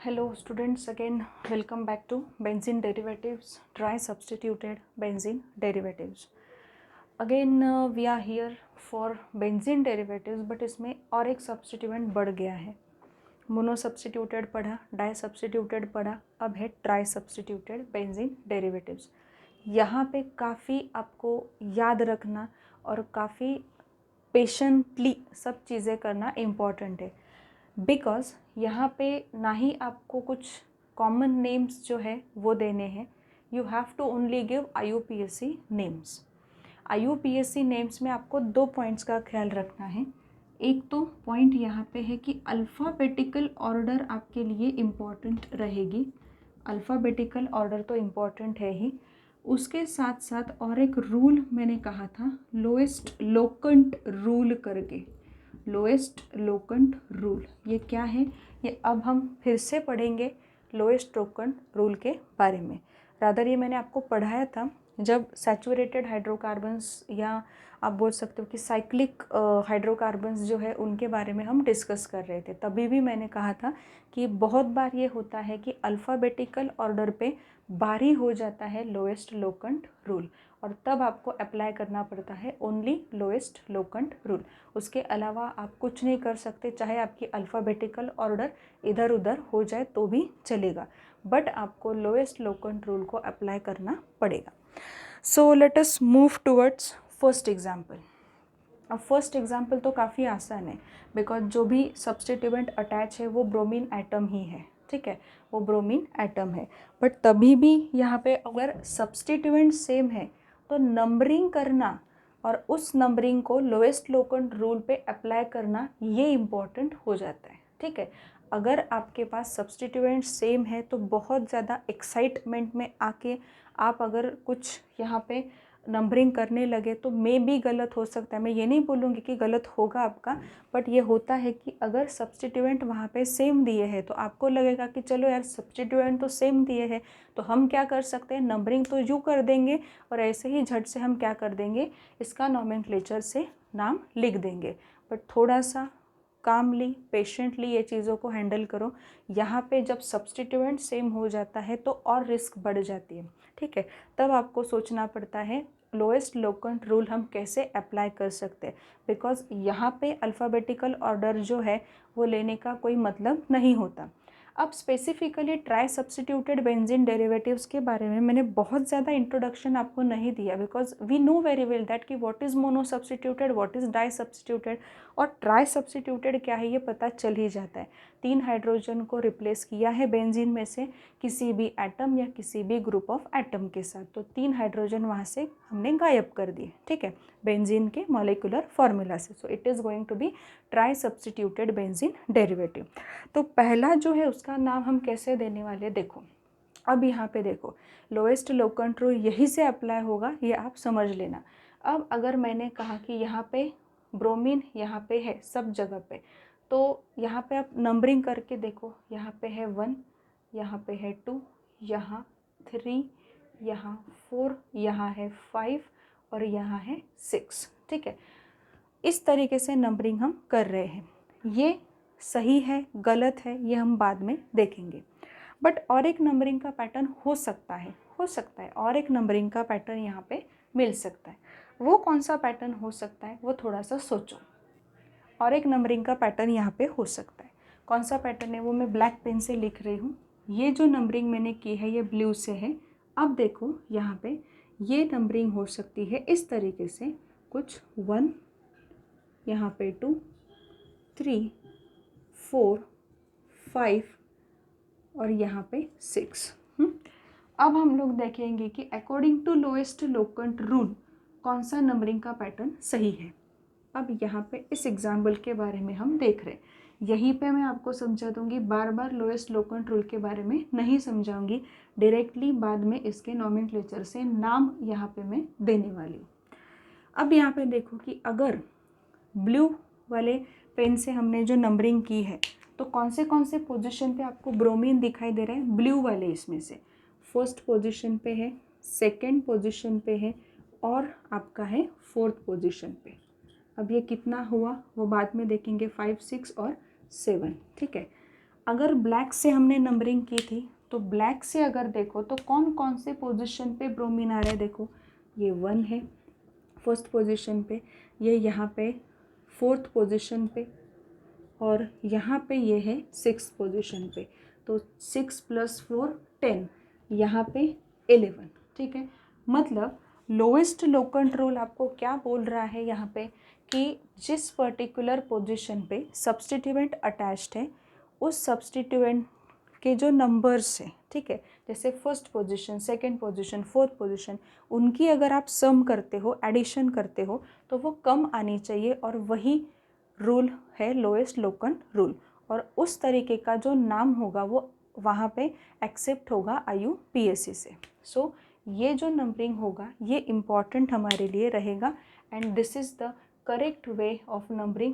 Hello students, again welcome back to benzene derivatives, tri-substituted benzene derivatives. Again we are here for benzene derivatives, but इसमें और एक substituent बढ़ गया है. Mono substituted पढ़ा, die substituted पढ़ा, अब है ट्राई सब्सटीट्यूटेड बेंजीन डेरिवेटिव्स. यहाँ पे काफ़ी आपको याद रखना और काफ़ी पेशेंटली सब चीज़ें करना इम्पॉर्टेंट है, बिकॉज यहाँ पे ना ही आपको कुछ कॉमन नेम्स जो है वो देने हैं. You have to only give IUPAC names. IUPAC names में आपको 2 पॉइंट्स का ख्याल रखना है. एक तो पॉइंट यहाँ पे है कि अल्फ़ाबेटिकल ऑर्डर आपके लिए इम्पॉर्टेंट रहेगी. अल्फ़ाबेटिकल ऑर्डर तो इम्पॉर्टेंट है ही, उसके साथ साथ और एक रूल मैंने कहा था, लोएस्ट लोकेंट रूल करके. लोएस्ट लोकेंट रूल ये क्या है, ये अब हम फिर से पढ़ेंगे लोएस्ट लोकेंट रूल के बारे में. रादर ये मैंने आपको पढ़ाया था जब सैचुरेटेड हाइड्रोकार्बन्स या आप बोल सकते हो कि साइक्लिक हाइड्रोकार्बन्स जो है उनके बारे में हम डिस्कस कर रहे थे. तभी भी मैंने कहा था कि बहुत बार ये होता है कि अल्फ़ाबेटिकल ऑर्डर पे भारी हो जाता है लोएस्ट लोकेंट रूल, और तब आपको अप्लाई करना पड़ता है ओनली लोएस्ट लोकेंट रूल. उसके अलावा आप कुछ नहीं कर सकते, चाहे आपकी अल्फ़ाबेटिकल ऑर्डर इधर उधर हो जाए तो भी चलेगा, बट आपको लोएस्ट लोकेंट रूल को अप्लाई करना पड़ेगा. So let us move towards first example. अब फर्स्ट एग्जाम्पल तो काफ़ी आसान है, बिकॉज जो भी सब्स्टिट्यूएंट अटैच है वो ब्रोमीन एटम ही है. ठीक है, वो ब्रोमीन एटम है. बट तभी भी यहाँ पे अगर सब्स्टिट्यूएंट सेम है तो नंबरिंग करना और उस नंबरिंग को लोएस्ट लोकेंट रूल पे अप्लाई करना ये इम्पॉर्टेंट हो जाता है. ठीक है, अगर आपके पास सब्स्टिट्यूएंट सेम है तो बहुत ज़्यादा एक्साइटमेंट में आके आप अगर कुछ यहाँ पे नंबरिंग करने लगे तो मे भी गलत हो सकता है. मैं ये नहीं बोलूँगी कि गलत होगा आपका, बट ये होता है कि अगर सब्स्टिट्यूएंट वहाँ पे सेम दिए हैं तो आपको लगेगा कि चलो यार सब्स्टिट्यूएंट तो सेम दिए हैं तो हम क्या कर सकते हैं, नंबरिंग तो यूँ कर देंगे और ऐसे ही झट से हम क्या कर देंगे, इसका नॉमेनक्लेचर से नाम लिख देंगे. बट थोड़ा सा कामली पेशेंटली ये चीज़ों को हैंडल करो. यहाँ पे जब सब्स्टिट्यूएंट सेम हो जाता है तो और रिस्क बढ़ जाती है. ठीक है, तब आपको सोचना पड़ता है लोएस्ट लोकेंट रूल हम कैसे अप्लाई कर सकते हैं, बिकॉज यहाँ पे अल्फ़ाबेटिकल ऑर्डर जो है वो लेने का कोई मतलब नहीं होता. अब specifically try substituted benzene derivatives के बारे में मैंने बहुत ज़्यादा इंट्रोडक्शन आपको नहीं दिया, because we know very well that कि what is mono substituted, what is di substituted और ट्राई सब्स्टिट्यूटेड क्या है ये पता चल ही जाता है. 3 हाइड्रोजन को रिप्लेस किया है बेंजीन में से किसी भी एटम या किसी भी ग्रुप ऑफ एटम के साथ, तो 3 हाइड्रोजन वहाँ से हमने गायब कर दिए. ठीक है, बेंजीन के मॉलिक्यूलर फॉर्मूला से. So it is going to be tri substituted benzene derivative. तो पहला जो है उसका नाम हम कैसे देने वाले, देखो अब यहाँ पे देखो लोएस्ट लोकेंट रूल यहीं से अप्लाई होगा, ये आप समझ लेना. अब अगर मैंने कहा कि यहाँ पे ब्रोमीन यहाँ पे है सब जगह पे, तो यहाँ पे आप नंबरिंग करके देखो, यहाँ पे है 1, यहाँ पे है 2, यहाँ 3, यहाँ 4, यहाँ है 5 और यहाँ है 6. ठीक है, इस तरीके से नंबरिंग हम कर रहे हैं. ये सही है गलत है ये हम बाद में देखेंगे. बट और एक नंबरिंग का पैटर्न हो सकता है और एक नंबरिंग का पैटर्न यहाँ पे मिल सकता है. वो कौन सा पैटर्न हो सकता है वो थोड़ा सा सोचो. और एक नंबरिंग का पैटर्न यहाँ पे हो सकता है, कौन सा पैटर्न है वो मैं ब्लैक पेन से लिख रही हूँ. ये जो नंबरिंग मैंने की है ये ब्लू से है. अब देखो यहाँ पे ये नंबरिंग हो सकती है इस तरीके से, कुछ 1, यहाँ पे 2, 3, 4, 5 और यहाँ पे 6. अब हम लोग देखेंगे कि according to lowest locant rule कौन सा नंबरिंग का पैटर्न सही है. अब यहाँ पे इस एग्जाम्पल के बारे में हम देख रहे हैं, यहीं पे मैं आपको समझा दूंगी, बार बार लोएस्ट लोकेंट रूल के बारे में नहीं समझाऊंगी, डायरेक्टली बाद में इसके नॉमेनक्लेचर से नाम यहाँ पे मैं देने वाली हूँ. अब यहाँ पे देखो कि अगर ब्लू वाले पेन से हमने जो नंबरिंग की है तो कौन से पोजीशन पे आपको ब्रोमीन दिखाई दे रहा है, ब्लू वाले इसमें से फर्स्ट पोजीशन पे है, सेकंड पोजीशन पे है और आपका है फोर्थ पोजीशन पे. अब ये कितना हुआ वो बाद में देखेंगे, 5, 6 और 7. ठीक है, अगर ब्लैक से हमने नंबरिंग की थी तो ब्लैक से अगर देखो तो कौन कौन से पोजीशन पे ब्रोमीन आ रहा है, देखो ये 1 है फर्स्ट पोजीशन पे, ये यहाँ पे 4th पोजीशन पे, और यहाँ पे ये है 6th पोजीशन पे। तो 6 + 4 10, यहाँ पे 11। ठीक है, मतलब लोएस्ट लोकेंट रूल आपको क्या बोल रहा है यहाँ पे कि जिस पर्टिकुलर पोजीशन पे सब्स्टिट्यूएंट अटैच्ड है उस सब्स्टिट्यूएंट के जो नंबर्स हैं, ठीक है, जैसे first position, second position, fourth position, उनकी अगर आप सम करते हो, एडिशन करते हो, तो वो कम आनी चाहिए, और वही रूल है लोएस्ट लोकेंट रूल। और उस तरीके का जो नाम होगा वो वहाँ पे एक्सेप्ट होगा IUPAC से। सो ये जो नंबरिंग होगा ये इम्पॉर्टेंट हमारे लिए रहेगा, and this is the correct way of numbering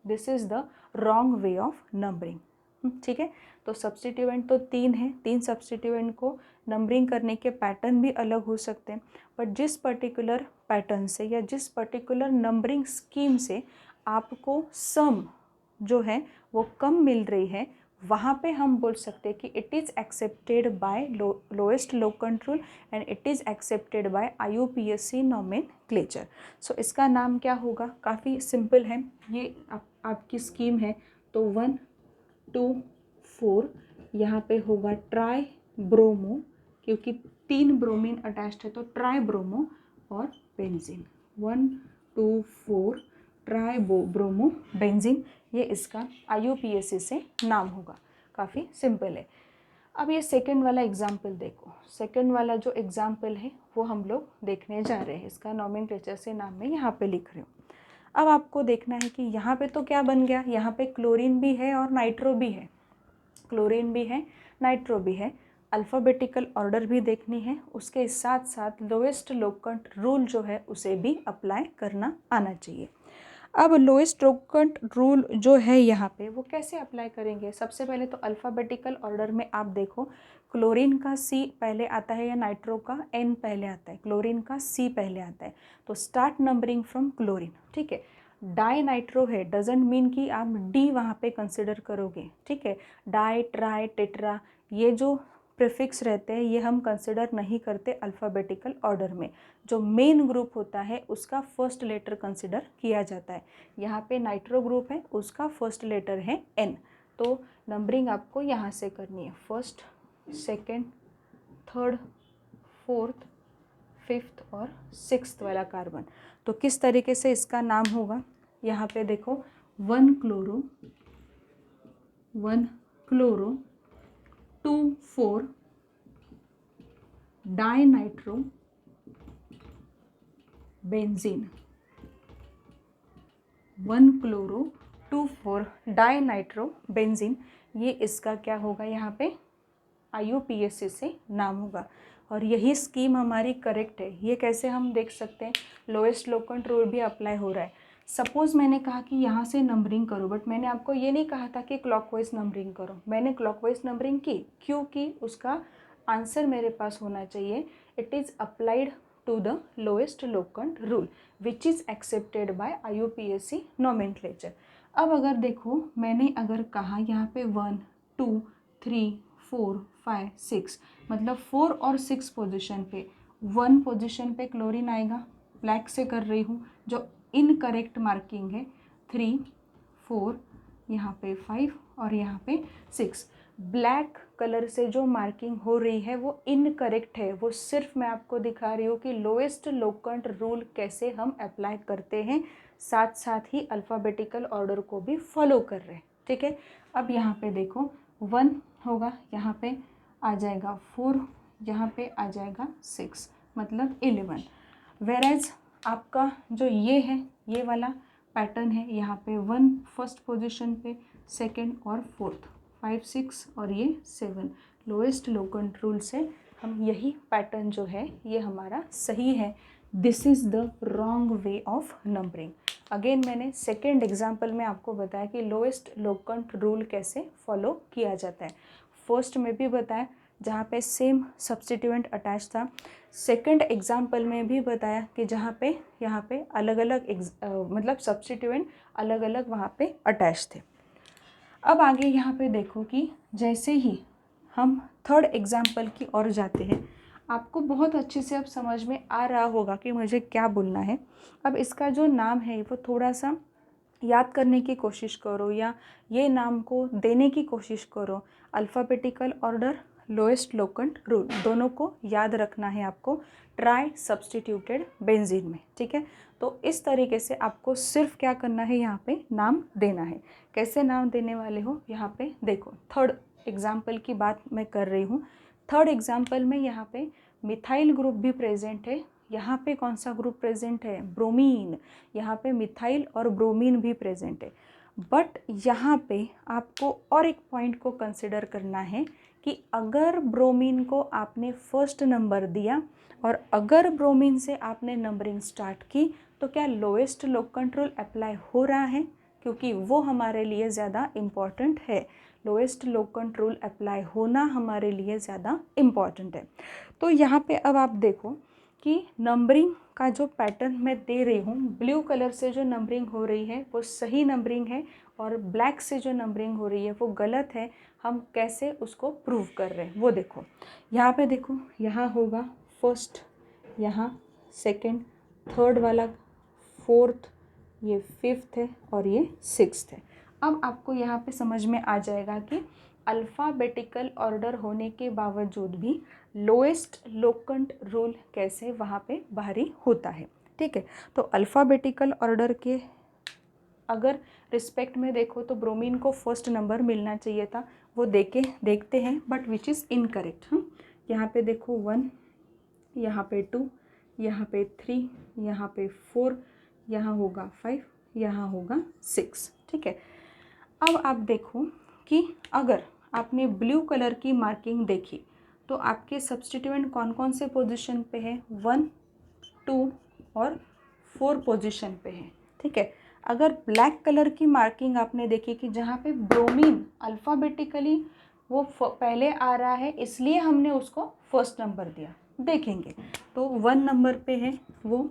this is the wrong way of numbering. ठीक है, तो सब्स्टिट्यूएंट तो 3 है, 3 सब्स्टिट्यूएंट को नंबरिंग करने के पैटर्न भी अलग हो सकते हैं, बट जिस पर्टिकुलर पैटर्न से या जिस पर्टिकुलर नंबरिंग स्कीम से आपको सम जो है वो कम मिल रही है, वहाँ पे हम बोल सकते हैं कि it is accepted by lowest locant rule and it is accepted by IUPAC nomenclature. So इसका नाम क्या होगा, काफ़ी सिंपल है, ये आपकी स्कीम है। तो 1 2 4 यहाँ पे होगा ट्राई ब्रोमो, क्योंकि 3 ब्रोमीन अटैच्ड है तो ट्राई ब्रोमो और बेंजीन। 1 2 4 ट्राई ब्रोमो बेंजीन, ये इसका IUPAC से नाम होगा। काफ़ी सिंपल है। अब ये सेकंड वाला एग्जाम्पल देखो, सेकंड वाला जो एग्जाम्पल है वो हम लोग देखने जा रहे हैं, इसका नॉमेनक्लेचर से नाम मैं यहाँ पे लिख रही हूँ। अब आपको देखना है कि यहाँ पे तो क्या बन गया, यहाँ पे क्लोरीन भी है और नाइट्रो भी है, क्लोरीन भी है, नाइट्रो भी है। अल्फ़ाबेटिकल ऑर्डर भी देखनी है, उसके साथ साथ लोएस्ट लोकेंट रूल जो है उसे भी अप्लाई करना आना चाहिए। अब लोएस्ट लोकेंट रूल जो है यहाँ पे वो कैसे अप्लाई करेंगे, सबसे पहले तो अल्फ़ाबेटिकल ऑर्डर में आप देखो क्लोरीन का C पहले आता है या नाइट्रो का N पहले आता है, क्लोरीन का C पहले आता है, तो स्टार्ट नंबरिंग फ्रॉम क्लोरीन। ठीक है, डाई नाइट्रो है डजेंट मीन कि आप D वहाँ पे कंसिडर करोगे। ठीक है, डाई ट्राई टेट्रा ये जो प्रीफिक्स रहते हैं ये हम कंसिडर नहीं करते अल्फ़ाबेटिकल ऑर्डर में, जो मेन ग्रुप होता है उसका फर्स्ट लेटर कंसिडर किया जाता है। यहाँ पे नाइट्रो ग्रुप है, उसका फर्स्ट लेटर है N, तो नंबरिंग आपको यहाँ से करनी है, first second third fourth fifth और सिक्स्थ वाला कार्बन। तो किस तरीके से इसका नाम होगा, यहाँ पे देखो 1 chloro 2 4 di nitro benzene, 1 chloro 2 4 di nitro benzene, ये इसका क्या होगा यहाँ पे IUPAC से नाम होगा। और यही स्कीम हमारी करेक्ट है। ये कैसे हम देख सकते हैं, लोएस्ट लोकेंट रूल भी अप्लाई हो रहा है। सपोज़ मैंने कहा कि यहाँ से नंबरिंग करो, बट मैंने आपको ये नहीं कहा था कि क्लॉकवाइज नंबरिंग करो, मैंने क्लॉकवाइज नंबरिंग की क्योंकि उसका आंसर मेरे पास होना चाहिए it is applied to the lowest locant rule which is accepted by IUPAC nomenclature. अब अगर देखो मैंने अगर कहा यहाँ पे 1 2 3 4 5 6, मतलब 4 और 6 पोजीशन पे 1 पोजीशन पे क्लोरीन आएगा, ब्लैक से कर रही हूँ, जो इनकरेक्ट मार्किंग है 3 4 यहाँ पे 5 और यहाँ पे 6। ब्लैक कलर से जो मार्किंग हो रही है वो इनकरेक्ट है, वो सिर्फ मैं आपको दिखा रही हूँ कि लोएस्ट लोकेंट रूल कैसे हम अप्लाई करते हैं, साथ साथ ही अल्फ़ाबेटिकल ऑर्डर को भी फॉलो कर रहे हैं। ठीक है, अब यहाँ पे देखो 1 होगा, यहाँ पे आ जाएगा 4, यहाँ पे आ जाएगा 6, मतलब 11। वेराइज आपका जो ये है ये वाला पैटर्न है, यहाँ पे 1 फर्स्ट पोजीशन पे, सेकंड और फोर्थ, 5 6 और ये 7। लोएस्ट लोकेंट रूल से हम यही पैटर्न जो है ये हमारा सही है। This is the wrong way of numbering. Again मैंने सेकेंड एग्जाम्पल में आपको बताया कि लोएस्ट लोकेंट रूल कैसे फॉलो किया जाता है। फर्स्ट में भी बताया जहाँ पे सेम सब्स्टिट्यूएंट अटैच था, सेकंड एग्जाम्पल में भी बताया कि जहाँ पे यहाँ पे अलग अलग मतलब सब्स्टिट्यूएंट अलग अलग वहाँ पे अटैच थे। अब आगे यहाँ पे देखो कि जैसे ही हम थर्ड एग्जाम्पल की ओर जाते हैं, आपको बहुत अच्छे से अब समझ में आ रहा होगा कि मुझे क्या बोलना है। अब इसका जो नाम है वो थोड़ा सा याद करने की कोशिश करो या ये नाम को देने की कोशिश करो। Alphabetical order, lowest locant rule, दोनों को याद रखना है आपको ट्राई सब्स्टिट्यूटेड बेंजीन में, ठीक है। तो इस तरीके से आपको सिर्फ क्या करना है, यहाँ पे नाम देना है। कैसे नाम देने वाले हो, यहाँ पे देखो थर्ड एग्जाम्पल की बात मैं कर रही हूँ। थर्ड एग्जाम्पल में यहाँ पे मिथाइल ग्रुप भी प्रेजेंट है। यहाँ पे कौन सा ग्रुप प्रेजेंट है, ब्रोमीन। यहाँ पे मिथाइल और ब्रोमीन भी प्रेजेंट है। बट यहाँ पे आपको और एक पॉइंट को कंसिडर करना है कि अगर ब्रोमीन को आपने फर्स्ट नंबर दिया और अगर ब्रोमीन से आपने नंबरिंग स्टार्ट की तो क्या लोएस्ट लोकेंट रूल अप्लाई हो रहा है, क्योंकि वो हमारे लिए ज़्यादा इम्पॉर्टेंट है। लोएस्ट लोकेंट रूल अप्लाई होना हमारे लिए ज़्यादा इम्पॉर्टेंट है। तो यहाँ पे अब आप देखो कि नंबरिंग का जो पैटर्न मैं दे रही हूँ, ब्लू कलर से जो नंबरिंग हो रही है वो सही नंबरिंग है और ब्लैक से जो नंबरिंग हो रही है वो गलत है। हम कैसे उसको प्रूव कर रहे हैं वो देखो। यहाँ पे देखो, यहाँ होगा फर्स्ट, यहाँ सेकंड, थर्ड वाला फोर्थ, ये फिफ्थ है और ये सिक्स्थ है। अब आपको यहाँ पे समझ में आ जाएगा कि अल्फ़ाबेटिकल ऑर्डर होने के बावजूद भी लोएस्ट लोकेंट रूल कैसे वहाँ पे बाहरी होता है, ठीक है। तो अल्फ़ाबेटिकल ऑर्डर के अगर रिस्पेक्ट में देखो तो ब्रोमीन को फर्स्ट नंबर मिलना चाहिए था, वो देखते हैं बट विच इज़ इनकरेक्ट। यहाँ पे देखो 1, यहाँ पे 2, यहाँ पे 3, यहाँ पे 4, यहाँ होगा 5, यहाँ होगा 6, ठीक है। अब आप देखो कि अगर आपने ब्लू कलर की मार्किंग देखी तो आपके सब्स्टिट्यूएंट कौन कौन से पोजीशन पे है, 1, 2 और 4 पोजीशन पे है, ठीक है। अगर ब्लैक कलर की मार्किंग आपने देखी कि जहाँ पे ब्रोमीन अल्फ़ाबेटिकली वो पहले आ रहा है इसलिए हमने उसको फर्स्ट नंबर दिया, देखेंगे तो 1 नंबर पे है वो।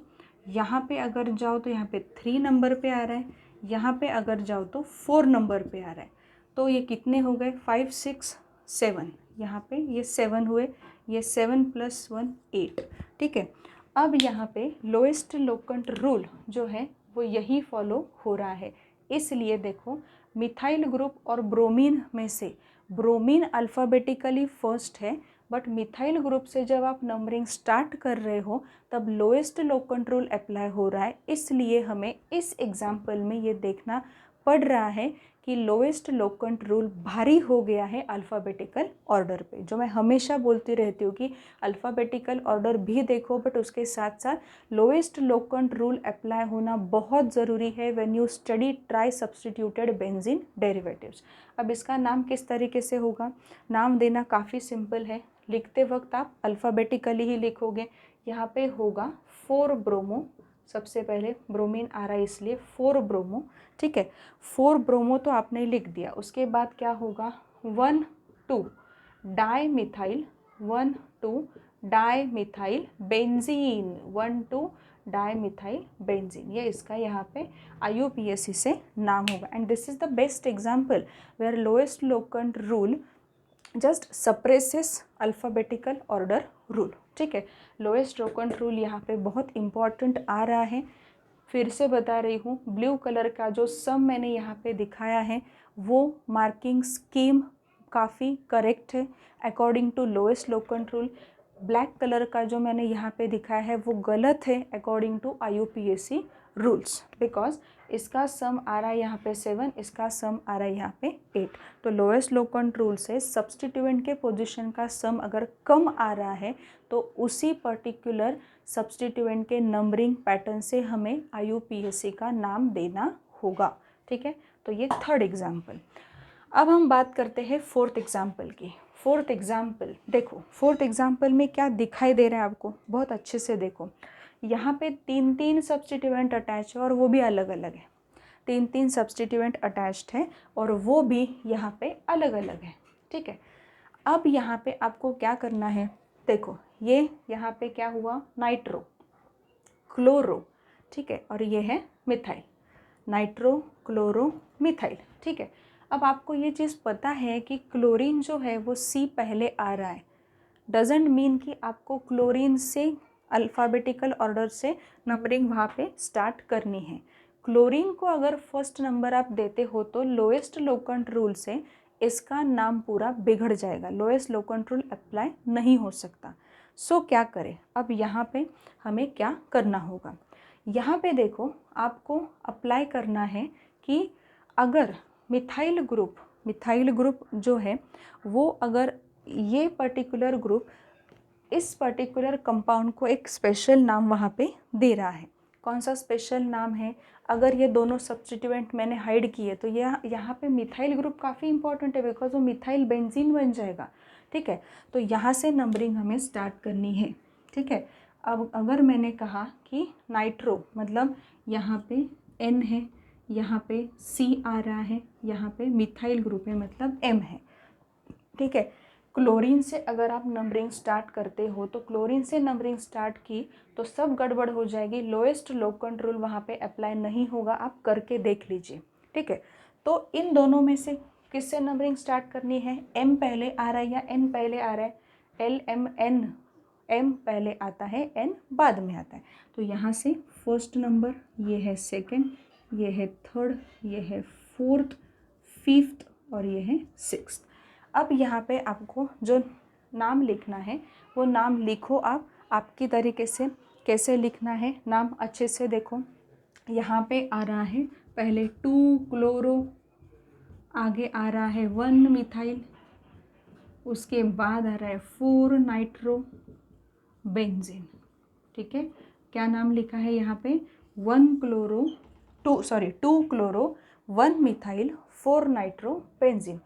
यहाँ पे अगर जाओ तो यहाँ पे 3 नंबर पे आ रहा है, यहाँ पे अगर जाओ तो 4 नंबर पे आ रहा है। तो ये कितने हो गए, 5, 6, 7, यहाँ पे ये 7 हुए, ये 7 + 1 8, ठीक है। अब यहाँ पे लोएस्ट लोकेंट रूल जो है वो यही फॉलो हो रहा है। इसलिए देखो मिथाइल ग्रुप और ब्रोमीन में से ब्रोमीन अल्फ़ाबेटिकली फर्स्ट है, बट मिथाइल ग्रुप से जब आप नंबरिंग स्टार्ट कर रहे हो तब लोएस्ट लोकेंट रूल अप्लाई हो रहा है। इसलिए हमें इस एग्जाम्पल में ये देखना पड़ रहा है कि लोएस्ट लोकेंट रूल भारी हो गया है अल्फ़ाबेटिकल ऑर्डर पे। जो मैं हमेशा बोलती रहती हूँ कि अल्फ़ाबेटिकल ऑर्डर भी देखो बट उसके साथ साथ लोएस्ट लोकेंट रूल अप्लाई होना बहुत ज़रूरी है when you study try substituted benzene derivatives. अब इसका नाम किस तरीके से होगा, नाम देना काफ़ी सिंपल है। लिखते वक्त आप अल्फ़ाबेटिकली ही लिखोगे। यहाँ पे होगा 4 ब्रोमो, सबसे पहले ब्रोमीन आ रहा है इसलिए 4 ब्रोमो, ठीक है। 4 ब्रोमो तो आपने लिख दिया। उसके बाद क्या होगा, 1, 2 di methyl, 1, 2 di methyl benzene, 1, 2 di methyl benzene. ये इसका यहाँ पे IUPAC से नाम होगा। And this is the best example where lowest locant rule just suppresses alphabetical order rule, ठीक है। लोएस्ट लोकेंट रूल यहाँ पे बहुत इंपॉर्टेंट आ रहा है। फिर से बता रही हूँ, ब्लू कलर का जो सम मैंने यहाँ पे दिखाया है वो मार्किंग स्कीम काफ़ी करेक्ट है according to lowest locant rule. Black colour का जो मैंने यहाँ पे दिखाया है वो गलत है according to IUPAC rules, because इसका सम आ रहा है यहाँ पे 7, इसका सम आ रहा है यहाँ पे 8। तो लोएस्ट लोकेंट रूल से सब्स्टिट्यूएंट के पोजीशन का सम अगर कम आ रहा है तो उसी पर्टिकुलर सब्स्टिट्यूएंट के नंबरिंग पैटर्न से हमें IUPAC का नाम देना होगा, ठीक है। तो ये थर्ड एग्जाम्पल। अब हम बात करते हैं फोर्थ एग्जाम्पल की। फोर्थ एग्जाम्पल देखो, फोर्थ एग्जाम्पल में क्या दिखाई दे रहा है आपको, बहुत अच्छे से देखो। यहाँ पे 3 सब्स्टिट्यूएंट अटैच है और वो भी अलग अलग है। 3 सब्स्टिट्यूएंट अटैच्ड है और वो भी यहाँ पे अलग अलग है, ठीक है। अब यहाँ पे आपको क्या करना है, देखो ये यहाँ पे क्या हुआ, नाइट्रो क्लोरो, ठीक है, और ये है मिथाइल, नाइट्रो क्लोरो मिथाइल, ठीक है। अब आपको ये चीज़ पता है कि क्लोरीन जो है वो C पहले आ रहा है, डजेंट मीन कि आपको क्लोरीन से अल्फ़ाबेटिकल ऑर्डर से नंबरिंग वहाँ पे स्टार्ट करनी है। क्लोरीन को अगर फर्स्ट नंबर आप देते हो तो लोएस्ट लोकेंट रूल से इसका नाम पूरा बिगड़ जाएगा, लोएस्ट लोकेंट रूल अप्लाई नहीं हो सकता। सो क्या करें, अब यहाँ पे हमें क्या करना होगा, यहाँ पे देखो आपको अप्लाई करना है कि अगर मिथाइल ग्रुप जो है वो अगर ये पर्टिकुलर ग्रुप इस पर्टिकुलर कंपाउंड को एक स्पेशल नाम वहाँ पे दे रहा है, कौन सा स्पेशल नाम है, अगर ये दोनों सब्स्टिट्यूएंट मैंने हाइड किए तो यहाँ पे मिथाइल ग्रुप काफ़ी इंपॉर्टेंट है बिकॉज वो मिथाइल बेंजीन बन जाएगा। ठीक है, तो यहाँ से नंबरिंग हमें स्टार्ट करनी है। ठीक है, अब अगर मैंने कहा कि नाइट्रो मतलब यहाँ पे N है, यहाँ पे C आ रहा है, यहाँ पे मिथाइल ग्रुप है मतलब M है। ठीक है, क्लोरीन से अगर आप नंबरिंग स्टार्ट करते हो तो क्लोरीन से नंबरिंग स्टार्ट की तो सब गड़बड़ हो जाएगी, लोएस्ट लोकेंट रूल वहाँ पे अप्लाई नहीं होगा, आप करके देख लीजिए। ठीक है, तो इन दोनों में से किससे नंबरिंग स्टार्ट करनी है, M पहले आ रहा है या N पहले आ रहा है, LMN, M पहले आता है, N बाद में आता है। तो यहाँ से फर्स्ट नंबर, ये है सेकंड, ये है थर्ड, ये है फोर्थ, फिफ्थ और ये है सिक्स्थ। अब यहाँ पे आपको जो नाम लिखना है वो नाम लिखो आप आपकी तरीके से। कैसे लिखना है नाम, अच्छे से देखो, यहाँ पे आ रहा है पहले 2 क्लोरो, आगे आ रहा है 1 मिथाइल, उसके बाद आ रहा है 4 नाइट्रो बेंजीन। ठीक है, क्या नाम लिखा है यहाँ पे, 2 क्लोरो 1 मिथाइल 4 नाइट्रो बेंजीन।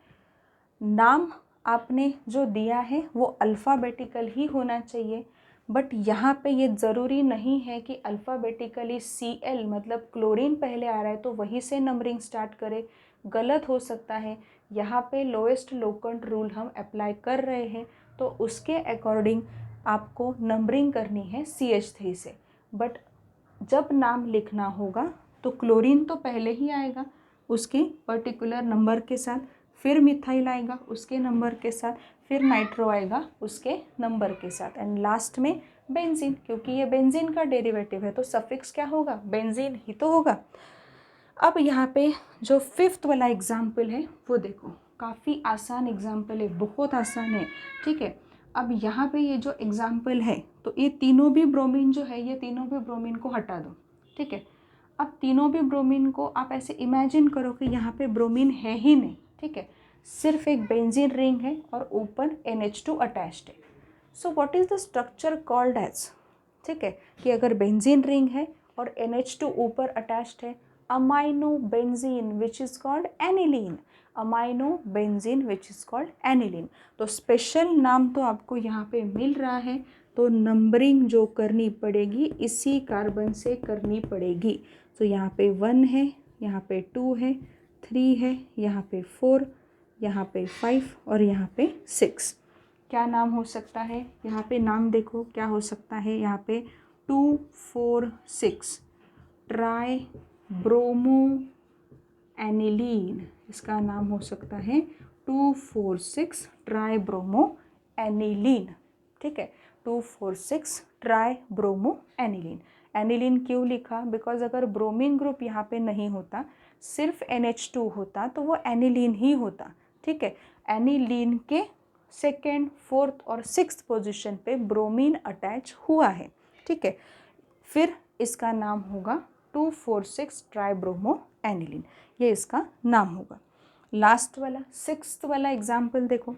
नाम आपने जो दिया है वो अल्फ़ाबेटिकल ही होना चाहिए, बट यहाँ पे ये ज़रूरी नहीं है कि अल्फ़ाबेटिकली Cl मतलब क्लोरीन पहले आ रहा है तो वहीं से नंबरिंग स्टार्ट करें, गलत हो सकता है। यहाँ पे लोएस्ट लोकेंट रूल हम अप्लाई कर रहे हैं तो उसके अकॉर्डिंग आपको नंबरिंग करनी है CH3 से, बट जब नाम लिखना होगा तो क्लोरीन तो पहले ही आएगा उसके पर्टिकुलर नंबर के साथ, फिर मिथाइल आएगा उसके नंबर के साथ, फिर नाइट्रो आएगा उसके नंबर के साथ, एंड लास्ट में बेंजीन, क्योंकि ये बेंजीन का डेरिवेटिव है तो सफिक्स क्या होगा, बेंजीन ही तो होगा। अब यहाँ पे जो फिफ्थ वाला एग्जाम्पल है वो देखो, काफ़ी आसान एग्जाम्पल है, बहुत आसान है। ठीक है, अब यहाँ पे ये जो एग्जाम्पल है तो ये तीनों भी ब्रोमीन जो है, ये तीनों भी ब्रोमीन को हटा दो। ठीक है, अब तीनों भी ब्रोमीन को आप ऐसे इमेजिन करो कि यहाँ पे ब्रोमीन है ही नहीं। ठीक है, सिर्फ एक बेंजीन रिंग है और ऊपर NH2 अटैच्ड है। So what is the structure called as, ठीक है, कि अगर बेंजीन रिंग है और NH2 ऊपर अटैच्ड है, amino benzene which is called aniline, amino benzene which is called aniline. तो स्पेशल नाम तो आपको यहाँ पे मिल रहा है, तो नंबरिंग जो करनी पड़ेगी इसी कार्बन से करनी पड़ेगी। तो यहाँ पे 1 है, यहाँ पे 2 है, 3 है, यहाँ पे 4, यहाँ पे 5 और यहाँ पे 6। क्या नाम हो सकता है, यहाँ पे नाम देखो क्या हो सकता है, यहाँ पे 2, 4, 6 ट्राई ब्रोमो एनिलीन, इसका नाम हो सकता है 2, 4, 6 ट्राई ब्रोमो एनिलीन। ठीक है, 2, 4, 6 ट्राई ब्रोमो एनिलीन। एनिलीन क्यों लिखा, बिकॉज अगर ब्रोमीन ग्रुप यहाँ पे नहीं होता, सिर्फ NH2 होता तो वो एनिलीन ही होता। ठीक है, एनिलीन के सेकेंड, फोर्थ और सिक्स्थ पोजीशन पे ब्रोमीन अटैच हुआ है। ठीक है, फिर इसका नाम होगा 2, 4, 6 ट्राइब्रोमो एनिलीन, ये इसका नाम होगा। लास्ट वाला सिक्स्थ वाला एग्जाम्पल देखो,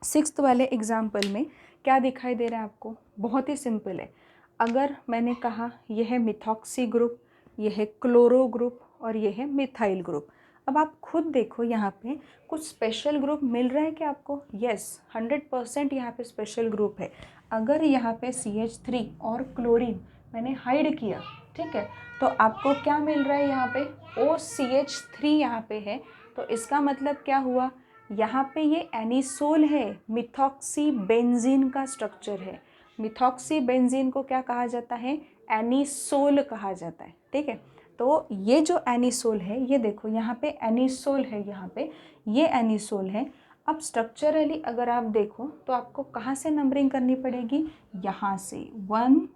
सिक्स्थ वाले एग्जाम्पल में क्या दिखाई दे रहा है आपको, बहुत ही सिंपल है। अगर मैंने कहा यह है मिथॉक्सी ग्रुप, यह है क्लोरो ग्रुप और यह है मिथाइल ग्रुप। अब आप खुद देखो यहाँ पे कुछ स्पेशल ग्रुप मिल रहा है क्या आपको, यस 100% यहाँ पे स्पेशल ग्रुप है। अगर यहाँ पे CH3 और क्लोरीन मैंने हाइड किया, ठीक है, तो आपको क्या मिल रहा है, यहाँ पे OCH3 यहाँ पे है, तो इसका मतलब क्या हुआ, यहाँ पे ये एनिसोल है, मिथॉक्सी बेंजीन का स्ट्रक्चर है। मिथॉक्सी बेंजीन को क्या कहा जाता है, एनिसोल कहा जाता है। ठीक है, तो ये जो एनिसोल है, ये देखो यहाँ पे एनिसोल है, यहाँ पे ये एनिसोल है। अब स्ट्रक्चरली अगर आप देखो तो आपको कहाँ से नंबरिंग करनी पड़ेगी, यहाँ से 1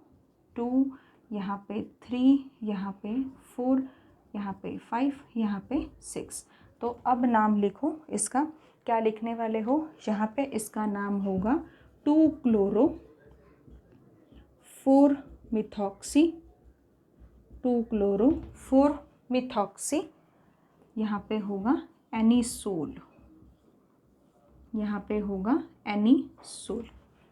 2, यहाँ पे 3, यहाँ पे 4, यहाँ पे 5, यहाँ पे 6। तो अब नाम लिखो इसका, क्या लिखने वाले हो, यहाँ पे इसका नाम होगा 2-क्लोरो 4-मिथॉक्सी, 2-क्लोरो 4-मिथॉक्सी, यहाँ पे होगा एनिसोल, यहाँ पे होगा एनिसोल,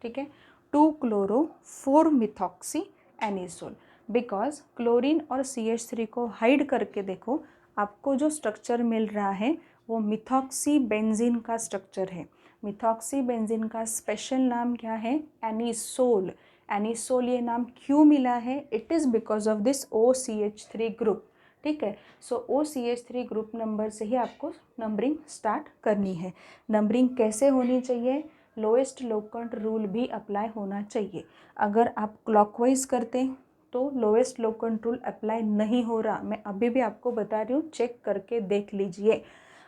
ठीक है। 2-क्लोरो 4-मिथॉक्सी एनिसोल। बिकॉज क्लोरीन और CH3 को हाइड करके देखो, आपको जो स्ट्रक्चर मिल रहा है वो मिथॉक्सी बेंजीन का स्ट्रक्चर है। मिथॉक्सी बेंजीन का स्पेशल नाम क्या है, एनिसोल। एनिसोल ये नाम क्यों मिला है, it is because of this OCH3 group, ठीक है। सो OCH3 ग्रुप नंबर से ही आपको नंबरिंग स्टार्ट करनी है। नंबरिंग कैसे होनी चाहिए, लोएस्ट लोकेंट रूल भी अप्लाई होना चाहिए। अगर आप क्लॉकवाइज करते तो लोएस्ट लोकेंट रूल अप्लाई नहीं हो रहा, मैं अभी भी आपको बता रही हूँ, चेक करके देख लीजिए।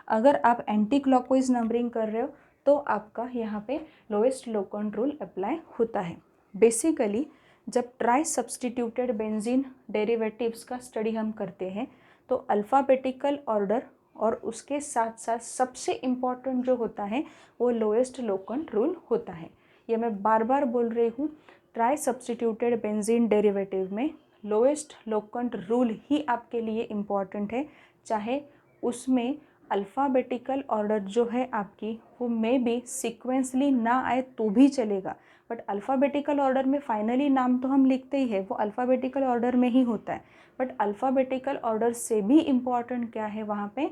अगर आप एंटी क्लॉकवाइज नंबरिंग कर रहे हो तो आपका यहाँ पे लोएस्ट लोकेंट रूल अप्लाई होता है। बेसिकली जब ट्राई सब्सटीट्यूटेड बेंजीन डेरिवेटिव्स का स्टडी हम करते हैं तो अल्फ़ाबेटिकल ऑर्डर और उसके साथ साथ सबसे इम्पॉर्टेंट जो होता है वो लोएस्ट लोकेंट रूल होता है। ये मैं बार बार बोल रही हूँ, ट्राई सब्सटीट्यूटेड बेंजीन डेरिवेटिव में लोएस्ट लोकेंट रूल ही आपके लिए इम्पॉर्टेंट है, चाहे उसमें अल्फ़ाबेटिकल ऑर्डर जो है आपकी वो मे बी सिक्वेंसली ना आए तो भी चलेगा, बट अल्फ़ाबेटिकल ऑर्डर में फाइनली नाम तो हम लिखते ही है, वो अल्फ़ाबेटिकल ऑर्डर में ही होता है। बट अल्फ़ाबेटिकल ऑर्डर से भी इम्पॉर्टेंट क्या है वहाँ पे,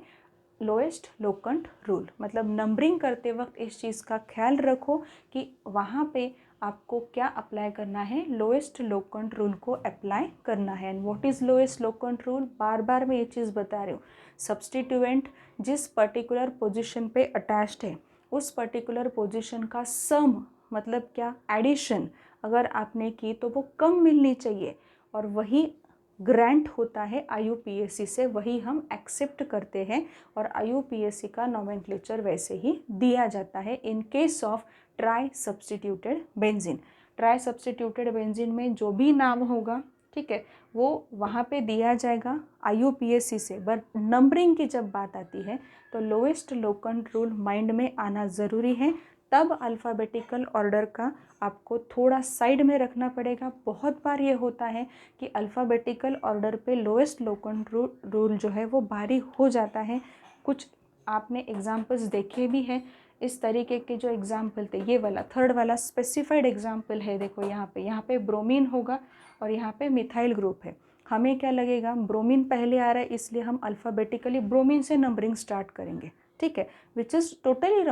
लोएस्ट लोकेंट रूल। मतलब नंबरिंग करते वक्त इस चीज़ का ख्याल रखो कि वहाँ पे आपको क्या अप्लाई करना है, लोएस्ट लोकेंट रूल को अप्लाई करना है। And what is lowest locant rule, बार बार मैं ये चीज़ बता रही हूँ, सब्सटीट्यूएंट जिस पर्टिकुलर पोजीशन पे अटैच्ड है उस पर्टिकुलर पोजीशन का सम, मतलब क्या, एडिशन अगर आपने की तो वो कम मिलनी चाहिए, और वही ग्रांट होता है IUPAC से, वही हम एक्सेप्ट करते हैं और IUPAC का नोमेनक्लेचर वैसे ही दिया जाता है in case of try substituted benzene. Try substituted benzene में जो भी नाम होगा, ठीक है, वो वहाँ पे दिया जाएगा IUPAC से। बट नंबरिंग की जब बात आती है तो लोएस्ट लोकेंट रूल माइंड में आना ज़रूरी है, तब अल्फ़ाबेटिकल ऑर्डर का आपको थोड़ा साइड में रखना पड़ेगा। बहुत बार ये होता है कि अल्फ़ाबेटिकल ऑर्डर पे लोएस्ट लोकेंट रूल जो है वो भारी हो जाता है। कुछ आपने एग्जाम्पल्स देखे भी हैं इस तरीके के, जो एग्जाम्पल थे, ये वाला थर्ड वाला स्पेसिफाइड एग्जाम्पल है। देखो यहाँ पे ब्रोमीन होगा और यहाँ पे मिथाइल ग्रुप है, हमें क्या लगेगा, ब्रोमीन पहले आ रहा है इसलिए हम अल्फ़ाबेटिकली ब्रोमीन से नंबरिंग स्टार्ट करेंगे, ठीक है, विच इज़ टोटली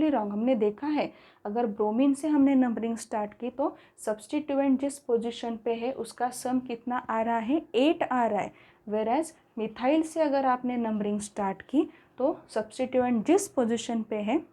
रॉन्ग। हमने देखा है अगर ब्रोमीन से हमने नंबरिंग स्टार्ट की तो सब्सटीट्यूएंट जिस पोजीशन पे है उसका सम कितना आ रहा है, 8 आ रहा है। वेर एज मिथाइल से अगर आपने नंबरिंग स्टार्ट की तो सब्सटीट्यूएंट जिस पोजीशन पे है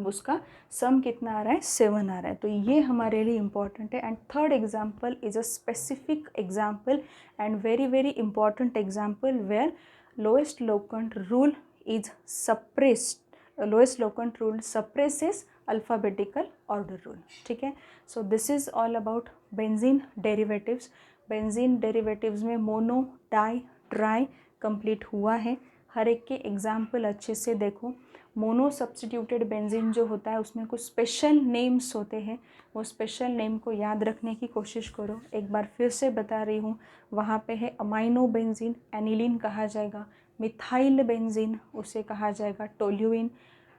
उसका सम कितना आ रहा है, 7 आ रहा है। तो ये हमारे लिए इम्पॉर्टेंट है। And third example is a specific example and very important example where lowest locant rule is suppressed, lowest locant rule suppresses alphabetical order rule, ठीक है। So this is all about benzene derivatives. Benzene derivatives में mono, die, try complete हुआ है। हर एक के example अच्छे से देखो। मोनो सब्सटीट्यूटेड बेंजीन जो होता है उसमें कुछ स्पेशल नेम्स होते हैं, वो स्पेशल नेम को याद रखने की कोशिश करो। एक बार फिर से बता रही हूँ, वहाँ पे है अमाइनो बेंजीन, एनिलीन कहा जाएगा, मिथाइल बेंजीन उसे कहा जाएगा toluene,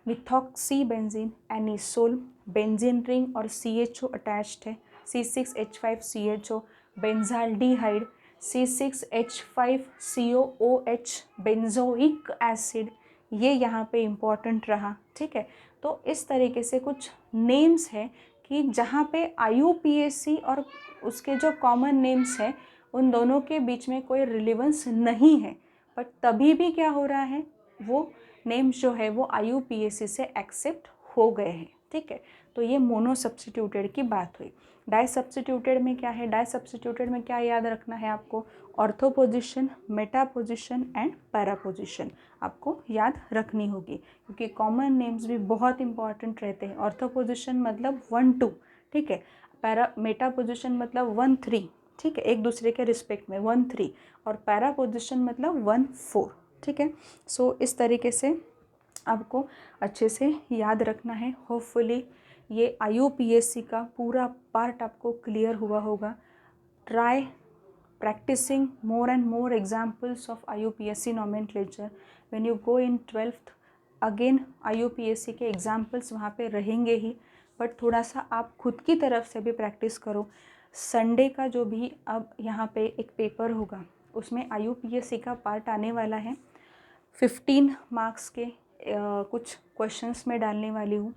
methoxy benzene anisole, benzene ring और CHO अटैच्ड है, C6H5CHO, benzaldehyde, C6H5COOH, benzoic acid, ये यहाँ पे इम्पॉर्टेंट रहा, ठीक है। तो इस तरीके से कुछ नेम्स हैं कि जहाँ पे IUPAC और उसके जो कॉमन नेम्स हैं उन दोनों के बीच में कोई रिलेवेंस नहीं है, बट तभी भी क्या हो रहा है, वो नेम्स जो है वो IUPAC से एक्सेप्ट हो गए हैं, ठीक है। तो ये मोनो सब्स्टिट्यूटेड की बात हुई। डाई सब्स्टिट्यूटेड में क्या है, डाई सब्स्टिट्यूटेड में क्या याद रखना है आपको, ortho position, Meta position and para position आपको याद रखनी होगी, क्योंकि कॉमन नेम्स भी बहुत इंपॉर्टेंट रहते हैं। ऑर्थो पोजिशन मतलब 1 2, ठीक है। पैरा मेटा पोजिशन मतलब 1 3, ठीक है, एक दूसरे के रिस्पेक्ट में 1 3, और पैरा पोजिशन मतलब 1 4, ठीक है। सो इस तरीके से आपको अच्छे से याद रखना है। होपफुली ये IUPAC का पूरा पार्ट आपको क्लियर हुआ होगा। Try practicing more and more examples of IUPAC nomenclature when you go in 12th। Again IUPAC के एग्जाम्पल्स वहाँ पे रहेंगे ही, बट थोड़ा सा आप खुद की तरफ से भी प्रैक्टिस करो। संडे का जो भी अब यहाँ पे एक पेपर होगा उसमें IUPAC का पार्ट आने वाला है। 15 मार्क्स के कुछ क्वेश्चंस मैं डालने वाली हूँ।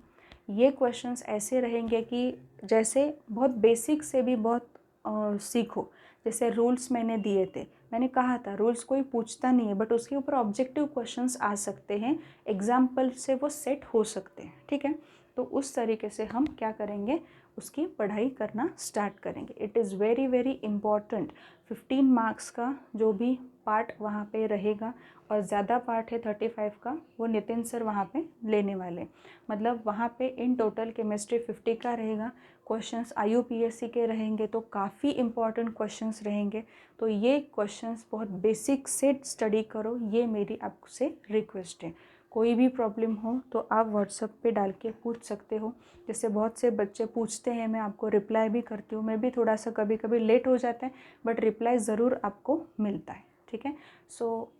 ये क्वेश्चंस ऐसे रहेंगे कि जैसे बहुत बेसिक से भी बहुत सीखो। जैसे रूल्स मैंने दिए थे, मैंने कहा था रूल्स कोई पूछता नहीं है, बट उसके ऊपर ऑब्जेक्टिव क्वेश्चंस आ सकते हैं, एग्जाम्पल से वो सेट हो सकते हैं, ठीक है। तो उस तरीके से हम क्या करेंगे, उसकी पढ़ाई करना स्टार्ट करेंगे। It is very very important. 15 marks का जो भी पार्ट वहाँ पे रहेगा, और ज़्यादा पार्ट है 35 का, वो नितिन सर वहाँ पे लेने वाले। मतलब वहाँ पे इन टोटल केमिस्ट्री 50 का रहेगा। क्वेश्चंस IUPAC के रहेंगे तो काफ़ी इम्पॉर्टेंट क्वेश्चंस रहेंगे। तो ये क्वेश्चंस बहुत बेसिक से स्टडी करो, ये मेरी आपसे रिक्वेस्ट है। कोई भी प्रॉब्लम हो तो आप व्हाट्सएप पे डाल के पूछ सकते हो। जैसे बहुत से बच्चे पूछते हैं, मैं आपको रिप्लाई भी करती हूँ। मैं भी थोड़ा सा कभी कभी लेट हो जाता है, बट रिप्लाई ज़रूर आपको मिलता है, ठीक है। So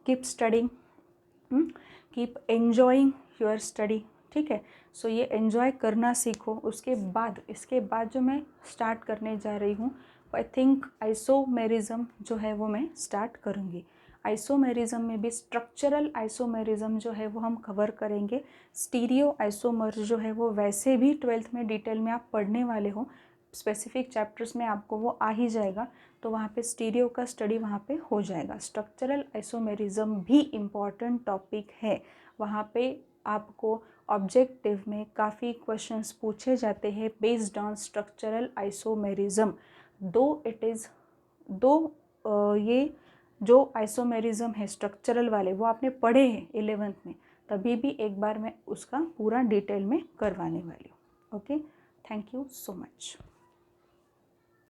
keep studying, keep enjoying your study, ठीक है। सो ये एन्जॉय करना सीखो। उसके बाद इसके बाद जो मैं स्टार्ट करने जा रही हूँ, आई थिंक आइसोमेरिज्म जो है वो मैं स्टार्ट करूँगी। आइसोमेरिज्म में भी स्ट्रक्चरल आइसोमेरिज्म जो है वो हम कवर करेंगे। स्टीरियो आइसोमर जो है वो वैसे भी 12th में डिटेल में आप पढ़ने वाले हो, स्पेसिफिक चैप्टर्स में आपको वो आ ही जाएगा, तो वहाँ पे स्टीरियो का स्टडी वहाँ पे हो जाएगा। स्ट्रक्चरल आइसोमेरिज्म भी इम्पॉर्टेंट टॉपिक है। वहाँ पे आपको ऑब्जेक्टिव में काफ़ी क्वेश्चंस पूछे जाते हैं बेस्ड ऑन स्ट्रक्चरल आइसोमेरिज्म। ये जो आइसोमेरिज्म है स्ट्रक्चरल वाले, वो आपने पढ़े हैं 11th में, तभी भी एक बार मैं उसका पूरा डिटेल में करवाने वाली हूँ। Okay, thank you so much.